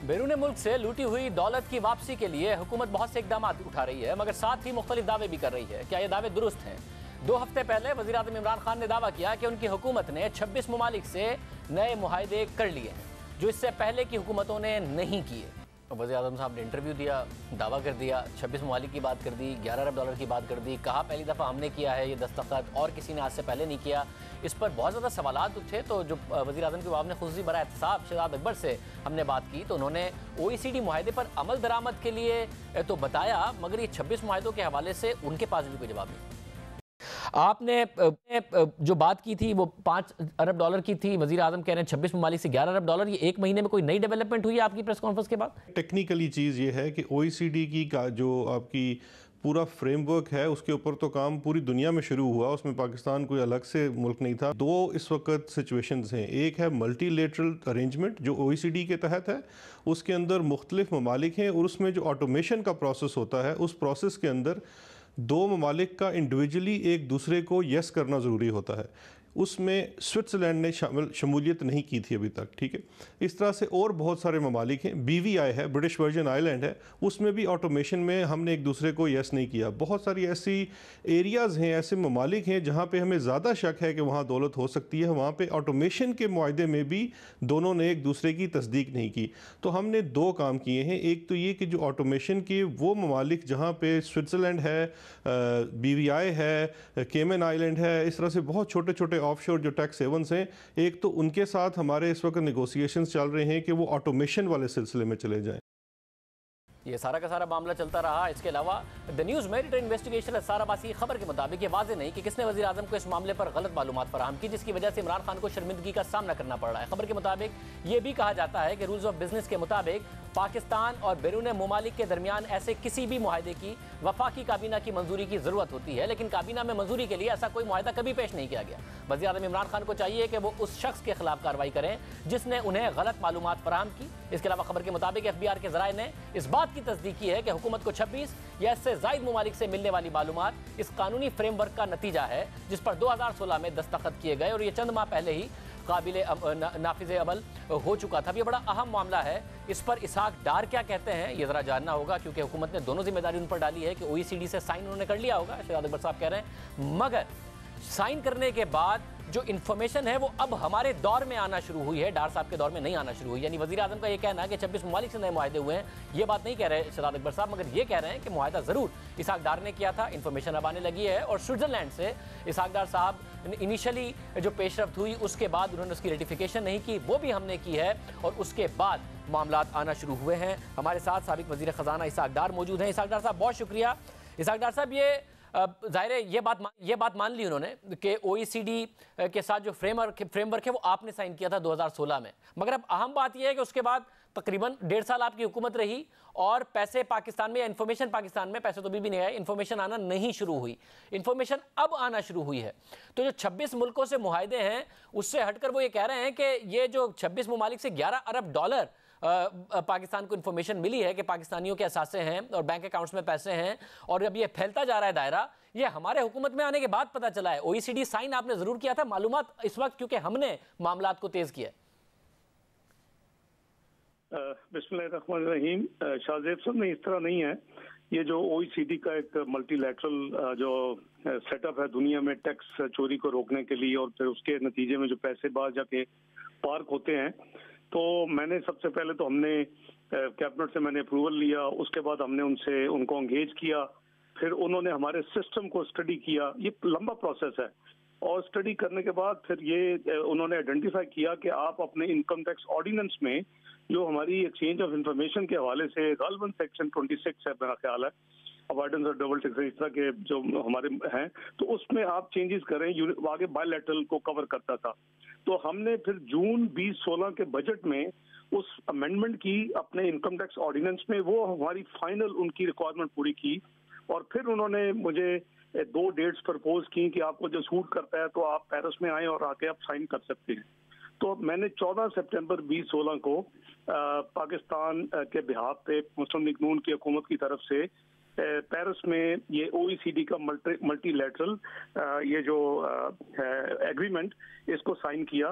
بیرون ملک سے لوٹی ہوئی دولت کی واپسی کے لیے حکومت بہت سے اقدامات اٹھا رہی ہے، مگر ساتھ ہی مختلف دعوے بھی کر رہی ہے۔ کیا یہ دعوے درست ہیں؟ 2 ہفتے پہلے وزیر اعظم عمران خان نے دعویٰ کیا کہ ان کی حکومت نے 26 ممالک سے نئے معاہدے کر لیے ہیں، جو اس سے پہلے کی حکومتوں نے نہیں کیے۔ وزیر اعظم صاحب نے انٹرویو دیا، دعویٰ کر دیا، 26 ممالک کی بات کر دی، 11 ارب ڈالر کی بات کر دی، کہا پہلی دفعہ ہم نے کیا ہے یہ دستخط اور کسی نے آج سے پہلے نہیں کیا۔ اس پر بہت زیادہ سوالات اٹھے، تو جو وزیر اعظم کے جواب نے خصوصی برائے احتساب شہزاد اکبر سے ہم نے بات کی، تو انہوں نے OECD معاہدے پر عمل درآمد کے لیے تو بتایا، مگر یہ 26 معاہدوں کے حوالے سے ان کے پاس بھی کوئی جواب نہیں۔ آپ نے جو بات کی تھی وہ 5 ارب ڈالر کی تھی، وزیر اعظم کہہ رہے ہیں 26 ممالک سے 11 ارب ڈالر، یہ ایک مہینے میں کوئی نئی ڈیولپمنٹ ہوئی ہے آپ کی پریس کانفرنس کے بعد؟ ٹیکنیکلی چیز یہ ہے کہ OECD کی جو آپ کی پورا فریم ورک ہے، اس کے اوپر تو کام پوری دنیا میں شروع ہوا، اس میں پاکستان کوئی الگ سے ملک نہیں تھا۔ 2 اس وقت سچویشنز ہیں، ایک ہے ملٹی لیٹرل ارینجمنٹ جو OECD کے تحت ہے، اس کے اندر مختلف ممالک ہیں، اور اس میں جو آٹومیشن کا پروسیس ہوتا ہے، اس پروسیس کے اندر 2 ممالک کا انڈیویجولی ایک دوسرے کو یس کرنا ضروری ہوتا ہے۔ اس میں سوئٹزرلینڈ نے شمولیت نہیں کی تھی ابھی تک، ٹھیک ہے۔ اس طرح سے اور بہت سارے ممالک ہیں، BVI ہے، برٹش ورجن آئی لینڈ ہے، اس میں بھی آٹومیشن میں ہم نے ایک دوسرے کو یس نہیں کیا۔ بہت ساری ایسی ایریاز ہیں، ایسے ممالک ہیں جہاں پہ ہمیں زیادہ شک ہے کہ وہاں دولت ہو سکتی ہے، وہاں پہ آٹومیشن کے معاہدے میں بھی دونوں نے ایک دوسرے کی تصدیق نہیں کی۔ تو ہم نے 2 کام کیے ہیں، ایک تو یہ کہ جو آٹومیشن کے وہ ممالک جہاں پہ سوئٹزرلینڈ ہے، BVI ہے، کیمن آئی لینڈ ہے، اس طرح سے بہت چھوٹے چھوٹے آف شور جو ٹیکس ہیونز ہیں، ایک تو ان کے ساتھ ہمارے اس وقت نیگوسیشنز چل رہے ہیں کہ وہ آٹومیشن والے سلسلے میں چلے جائیں۔ یہ سارا کا سارا معاملہ چلتا رہا۔ اس کے علاوہ دی نیوز میرٹ انویسٹیگیشن اسرار عباسی کی خبر کے مطابق یہ واضح نہیں کہ کس نے وزیر اعظم کو اس معاملے پر غلط معلومات فراہم کی، جس کی وجہ سے عمران خان کو شرمندگی کا سامنا کرنا پڑ رہا ہے۔ خبر کے مطابق یہ بھی کہا جاتا ہے کہ رولز آف بزنس کے مطابق پاکستان اور بیرون ممالک کے درمیان ایسے کسی بھی معاہدے کی وفاقی کابینہ کی منظوری کی ضرورت ہوتی ہے، لیکن کابینہ میں منظوری کے لیے ایسا کوئی معاہدہ کبھی پیش نہیں کیا گیا۔ وزیر اعظم عمران خان کو چاہیے کہ وہ اس شخص کے خلاف کارروائی کریں جس نے انہیں غلط معلومات فراہم کی۔ اس کے علاوہ خبر کے مطابق FBR کے ذرائع نے اس بات کی تصدیق کی ہے کہ حکومت کو 26 یا اس سے زائد ممالک سے ملنے والی معلومات اس قانونی فریم ورک کا نتیجہ ہے جس پر 2016 میں دستخط کیے گئے، اور یہ چند ماہ پہلے ہی قابل نافذ عمل ہو چکا تھا۔ یہ بڑا اہم معاملہ ہے، اس پر اسحاق ڈار کیا کہتے ہیں یہ ذرا جاننا ہوگا، کیونکہ حکومت نے دونوں ذمہ داری ان پر ڈالی ہے کہ OECD سے سائن انہوں نے کر لیا ہوگا، شہزاد اکبر صاحب کہہ رہے ہیں، مگر سائن کرنے کے بعد جو انفارمیشن ہے وہ اب ہمارے دور میں آنا شروع ہوئی ہے، ڈار صاحب کے دور میں نہیں آنا شروع ہوئی۔ یعنی وزیر اعظم کا یہ کہنا ہے کہ 26 ممالک سے نئے معاہدے ہوئے ہیں، یہ بات نہیں کہہ رہے شہزاد اکبر صاحب، مگر یہ کہہ رہے ہیں کہ معاہدہ ضرور اسحاق ڈار نے کیا تھا، انفارمیشن اب آنے لگی ہے، اور سوئٹزرلینڈ سے اسحاق ڈار صاحب انیشلی جو پیش رفت ہوئی اس کے بعد انہوں نے اس کی ریٹیفیکیشن نہیں کی، وہ بھی ہم نے کی ہے، اور اس کے بعد معاملات آنا شروع ہوئے ہیں۔ ہمارے ساتھ سابق وزیر خزانہ اسحاق ڈار موجود ہیں۔ اسحاق ڈار صاحب بہت شکریہ۔ اسحاق ڈار صاحب، ظاہر ہے یہ بات مان لی انہوں نے کہ OECD کے ساتھ جو فریم ورک ہے وہ آپ نے سائن کیا تھا 2016 میں، مگر اب اہم بات یہ ہے کہ اس کے بعد تقریباً 1.5 سال آپ کی حکومت رہی اور پیسے پاکستان میں یا انفارمیشن پاکستان میں، پیسے تو بھی نہیں آئے، انفارمیشن آنا نہیں شروع ہوئی، انفارمیشن اب آنا شروع ہوئی ہے۔ تو جو 26 ملکوں سے معاہدے ہیں اس سے ہٹ کر وہ یہ کہہ رہے ہیں کہ یہ جو 26 ممالک سے 11 ارب ڈالر پاکستان کو انفارمیشن ملی ہے کہ پاکستانیوں کے اثاثے ہیں اور بینک اکاؤنٹس میں پیسے ہیں، اور اب یہ پھیلتا جا رہا ہے دائرہ، یہ ہمارے حکومت میں آنے کے بعد پتہ چلا ہے۔ OECD سائن آپ نے ضرور کیا تھا، معلومات اس وقت کیونکہ ہم نے معاملات کو تیز کیا ہے۔ بسم اللہ الرحمن الرحیم۔ شاہ زیب صاحب نے اس طرح نہیں ہے، یہ جو OECD کا ایک ملٹی لیٹرل جو سیٹ اپ ہے دنیا میں ٹیکس چوری کو روکنے کے لیے، اور پھر اس کے نتیجے میں جو پیسے باہر جا کے پارک ہوتے ہیں، تو میں نے سب سے پہلے تو ہم نے کیبنٹ سے میں نے اپروول لیا، اس کے بعد ہم نے ان کو انگیج کیا، پھر انہوں نے ہمارے سسٹم کو اسٹڈی کیا، یہ لمبا پروسیس ہے، اور اسٹڈی کرنے کے بعد پھر یہ انہوں نے آئیڈینٹیفائی کیا کہ آپ اپنے انکم ٹیکس آرڈیننس میں جو ہماری ایکسچینج آف انفارمیشن کے حوالے سے غالباً سیکشن 26 ہے میرا خیال ہے، اوائڈنس اور ڈبل ٹیکس اس طرح کے جو ہمارے ہیں، تو اس میں آپ چینجز کریں، آگے بائی لیٹرل کو کور کرتا تھا۔ تو ہم نے پھر جون 2016 کے بجٹ میں اس امینڈمنٹ کی اپنے انکم ٹیکس آرڈیننس میں، وہ ہماری فائنل ان کی ریکوائرمنٹ پوری کی، اور پھر انہوں نے مجھے 2 ڈیٹس پرپوز کی کہ آپ کو جو سوٹ کرتا ہے تو آپ پیرس میں آئیں اور آ کے آپ سائن کر سکتے ہیں۔ تو میں نے 14 سپٹمبر 2016 کو پاکستان کے بہاف پہ مسلم لیگ نون کی حکومت کی طرف سے پیرس میں یہ OECD کا ملٹی لیٹرل یہ جو ایگریمنٹ، اس کو سائن کیا۔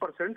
%,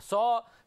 100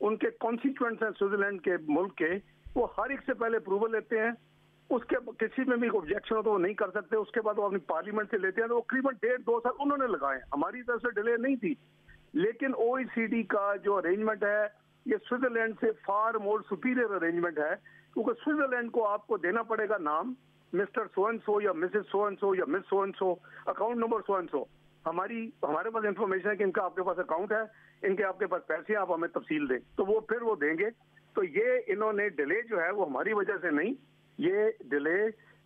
ان کے کانسٹیٹوئنٹس ہیں سوئٹزرلینڈ کے ملک کے, وہ ہر ایک سے پہلے اپروول لیتے ہیں, اس کے کسی میں بھی آبجیکشن ہو تو وہ نہیں کر سکتے, اس کے بعد وہ اپنی پارلیمنٹ سے لیتے ہیں. تو وہ قریباً 1.5-2 سال انہوں نے لگائے, ہماری طرف سے ڈیلے نہیں تھی. لیکن OECD کا جو ارینجمنٹ ہے یہ سوئٹزرلینڈ سے فار مور سپیریئر ارینجمنٹ ہے, کیونکہ سوئٹزرلینڈ کو آپ کو دینا پڑے گا نام مسٹر سو اینڈ سو یا مسز سو اینڈ سو یا miss so and so, account number so and so. ہمارے پاس انفارمیشن ہے کہ ان کا آپ کے پاس اکاؤنٹ ہے, ان کے آپ کے پاس پیسے ہیں, آپ ہمیں تفصیل دیں, تو وہ پھر وہ دیں گے. تو یہ انہوں نے ڈیلے جو ہے وہ ہماری وجہ سے نہیں, یہ ڈیلے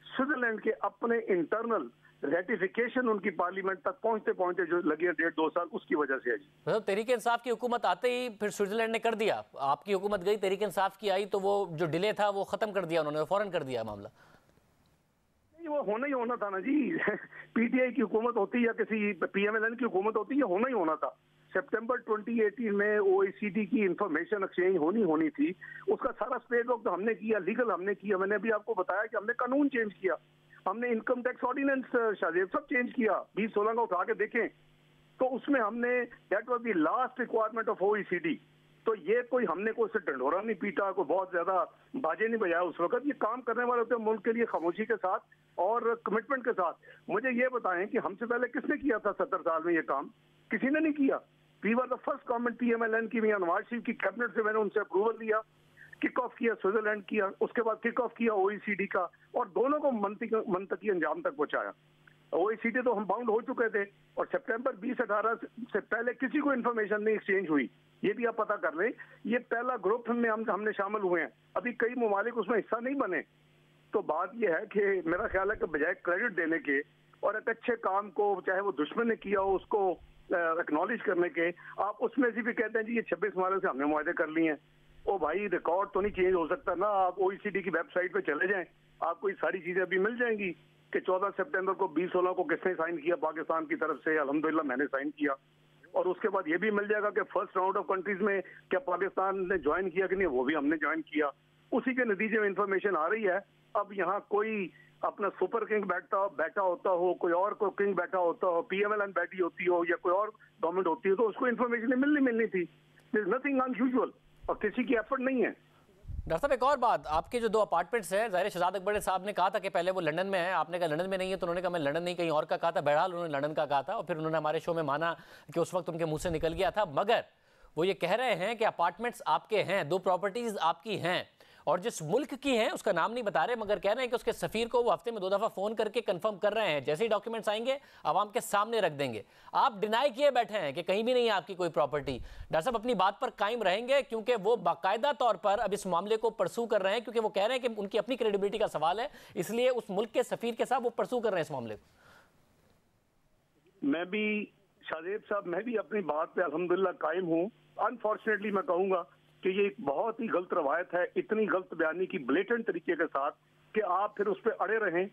سوئٹزرلینڈ کے اپنے انٹرنل ریٹیفیکیشن ان کی پارلیمنٹ تک پہنچتے پہنچتے جو لگے 1.5-2 سال, اس کی وجہ سے ہے. مطلب تحریک انصاف کی حکومت آتے ہی پھر سوئٹزرلینڈ نے کر دیا, آپ کی حکومت گئی, تحریک انصاف کی آئی, تو وہ جو ڈیلے تھا وہ ختم کر دیا انہوں نے, فوراً کر دیا معاملہ. وہ ہونا ہی ہونا تھا نا جی, پی ٹی آئی کی حکومت ہوتی یا کسی پی ایم ایل این کی حکومت ہوتی, یہ ہونا ہی ہونا تھا. سپٹمبر 2018 میں OECD کی انفارمیشن ایکسچینج ہونی تھی, اس کا سارا اسپیس ورک ہم نے کیا, لیگل ہم نے کیا. میں نے ابھی آپ کو بتایا کہ ہم نے قانون چینج کیا, ہم نے انکم ٹیکس آرڈیننس شاہزیب سب چینج کیا, 2016 کا اٹھا کے دیکھیں تو اس میں ہم نے that was the last requirement of OECD. تو یہ کوئی ہم نے کوئی سے ڈنڈورا نہیں پیٹا, کوئی بہت زیادہ باجے نہیں بجایا اس وقت. یہ کام کرنے والے ہوتے ہیں ملک کے لیے خاموشی کے ساتھ اور کمٹمنٹ کے ساتھ. مجھے یہ بتائیں کہ ہم سے پہلے کس نے کیا تھا 70 سال میں یہ کام؟ کسی نے نہیں کیا. We were the first government P M L N کی, میاں نواز شریف کی کیبنٹ سے میں نے ان سے اپروول لیا, کک آف کیا سوئٹزرلینڈ کیا, اس کے بعد کک آف کیا OECD کا, اور دونوں کو منطقی انجام تک پہنچایا. OECD تو ہم باؤنڈ ہو چکے تھے, اور سپٹمبر 2018 سے پہلے کسی کو انفارمیشن نہیں ایکسچینج ہوئی, یہ بھی آپ پتہ کر لیں. یہ پہلا گروپ میں ہم نے شامل ہوئے ہیں, ابھی کئی ممالک اس میں حصہ نہیں بنے. تو بات یہ ہے کہ میرا خیال ہے کہ بجائے کریڈٹ دینے کے اور ایک اچھے کام کو, چاہے وہ دشمن نے کیا ہو, اس کو ایکنالج کرنے کے, آپ اس میں سے بھی کہتے ہیں جی یہ 26 ممالک سے ہم نے معاہدے کر لیے ہیں. او بھائی, ریکارڈ تو نہیں چینج ہو سکتا نا. آپ OECD کی ویب سائٹ پہ چلے جائیں, آپ کو یہ ساری چیزیں ابھی مل جائیں گی کہ 14 سپٹمبر کو 2016 کو کس نے سائن کیا پاکستان کی طرف سے. الحمدللہ میں نے سائن کیا. اور اس کے بعد یہ بھی مل جائے گا کہ فرسٹ راؤنڈ آف کنٹریز میں کیا پاکستان نے جوائن کیا کہ نہیں, وہ بھی ہم نے جوائن کیا. اسی کے نتیجے میں انفارمیشن آ رہی ہے. اب یہاں کوئی اپنا سپر کنگ بیٹھا ہوتا ہو, کوئی اور کوئی کنگ بیٹھا ہوتا ہو, پی ایم ایل این بیٹھی ہوتی ہو, یا کوئی اور گورنمنٹ ہوتی ہے, تو اس کو انفارمیشن ملنی تھی. دیر از نتھنگ ان یوزول, اور کسی کی ایفرٹ نہیں ہے. ڈاکٹر صاحب ایک اور بات, آپ کے جو 2 اپارٹمنٹس ہیں, ظاہر شہزاد اکبر صاحب نے کہا تھا کہ پہلے وہ لندن میں ہیں, آپ نے کہا لندن میں نہیں ہے, تو انہوں نے کہا میں لندن نہیں, کہیں اور کا کہا تھا. بہرحال انہوں نے لندن کا کہا تھا, اور پھر انہوں نے ہمارے شو میں مانا کہ اس وقت ان کے منہ سے نکل گیا تھا. مگر وہ یہ کہہ رہے ہیں کہ اپارٹمنٹس آپ کے ہیں, 2 پراپرٹیز آپ کی ہیں, اور جس ملک کی ہیں اس کا نام نہیں بتا رہے, مگر کہہ رہے ہیں کہ اس کے سفیر کو وہ ہفتے میں 2 دفعہ فون کر کے کنفرم کر رہے ہیں, جیسے ہی ڈاکیومنٹس آئیں گے عوام کے سامنے رکھ دیں گے. آپ ڈینائی کیے بیٹھے ہیں کہ کہیں بھی نہیں ہے آپ کی کوئی پراپرٹی. ڈاکٹر صاحب اپنی بات پر قائم رہیں گے, کیونکہ وہ باقاعدہ طور پر اب اس معاملے کو پرسو کر رہے ہیں, کیونکہ وہ کہہ رہے ہیں کہ ان کی اپنی کریڈیبلٹی کا سوال ہے, اس لیے اس ملک کے سفیر کے ساتھ وہ پرسو کر رہے ہیں اس معاملے کو. میں بھی شاہزیب صاحب, میں بھی اپنی بات پہ الحمدللہ قائم ہوں. انفارچونیٹلی میں کہوں گا کہ یہ ایک بہت ہی غلط روایت ہے, اتنی غلط بیانی کی بلیٹنٹ طریقے کے ساتھ کہ آپ پھر اس پہ اڑے رہیں.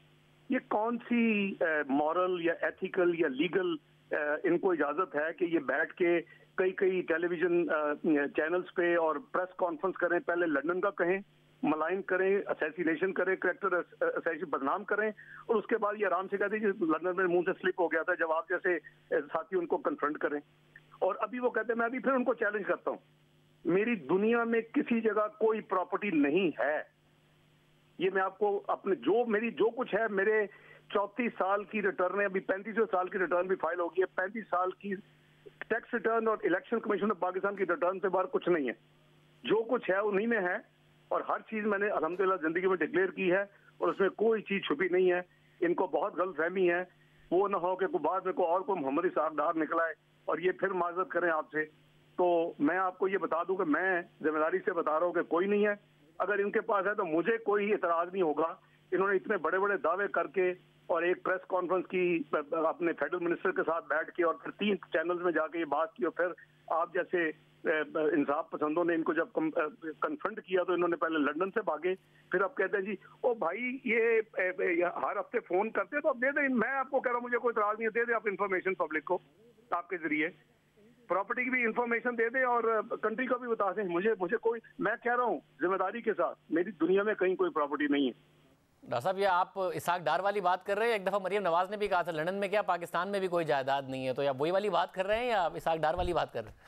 یہ کون سی مورل یا ایتھیکل یا لیگل ان کو اجازت ہے کہ یہ بیٹھ کے کئی ٹیلی ویژن چینلز پہ اور پریس کانفرنس کریں, پہلے لندن کا کہیں, ملائن کریں, اسیسینیشن کریں, کریکٹر اسیسینیشن بدنام کریں, اور اس کے بعد یہ آرام سے کہتے ہیں کہ لندن میں منہ سے سلپ ہو گیا تھا, جب آپ جیسے ساتھی ان کو کنفرنٹ کریں. اور ابھی وہ کہتے ہیں, میں ابھی پھر ان کو چیلنج کرتا ہوں, میری دنیا میں کسی جگہ کوئی پراپرٹی نہیں ہے. یہ میں آپ کو اپنے جو کچھ ہے, میرے 34 سال کی ریٹرن ہے, ابھی 35 سال کی ریٹرن بھی فائل ہوگی ہے, 35 سال کی ٹیکس ریٹرن اور الیکشن کمیشن آف پاکستان کی ریٹرن سے باہر کچھ نہیں ہے. جو کچھ ہے انہی میں ہے, اور ہر چیز میں نے الحمدللہ زندگی میں ڈکلیئر کی ہے, اور اس میں کوئی چیز چھپی نہیں ہے. ان کو بہت غلط فہمی ہے, وہ نہ ہو کہ بعد میں کوئی اور کوئی محمد اسحاق ڈار نکلا ہے اور یہ پھر معذرت کریں آپ سے. تو میں آپ کو یہ بتا دوں کہ میں ذمہ داری سے بتا رہا ہوں کہ کوئی نہیں ہے. اگر ان کے پاس ہے تو مجھے کوئی اعتراض نہیں ہوگا. انہوں نے اتنے بڑے بڑے دعوے کر کے اور ایک پریس کانفرنس کی اپنے فیڈرل منسٹر کے ساتھ بیٹھ کے, اور پھر 3 چینلز میں جا کے یہ بات کی, اور پھر آپ جیسے انصاف پسندوں نے ان کو جب کنفرنٹ کیا تو انہوں نے پہلے لندن سے بھاگے, پھر آپ کہتے ہیں جی او بھائی یہ ہر ہفتے فون کرتے تو اب دے دیں. میں آپ کو کہہ رہا ہوں مجھے کوئی اعتراض نہیں ہے, دے دیں آپ انفارمیشن پبلک کو, آپ کے ذریعے پراپرٹی کی بھی انفارمیشن دے دیں اور کنٹری کو بھی بتا دیں. مجھے کوئی, میں کہہ رہا ہوں ذمہ داری کے ساتھ, میری دنیا میں کہیں کوئی پراپرٹی نہیں ہے. ڈاکٹر صاحب یہ آپ اسحاق ڈار والی بات کر رہے ہیں, ایک دفعہ مریم نواز نے بھی کہا تھا لندن میں کیا پاکستان میں بھی کوئی جائیداد نہیں ہے, تو یا وہی والی بات کر رہے ہیں یا اسحاق ڈار والی بات کر رہے ہیں؟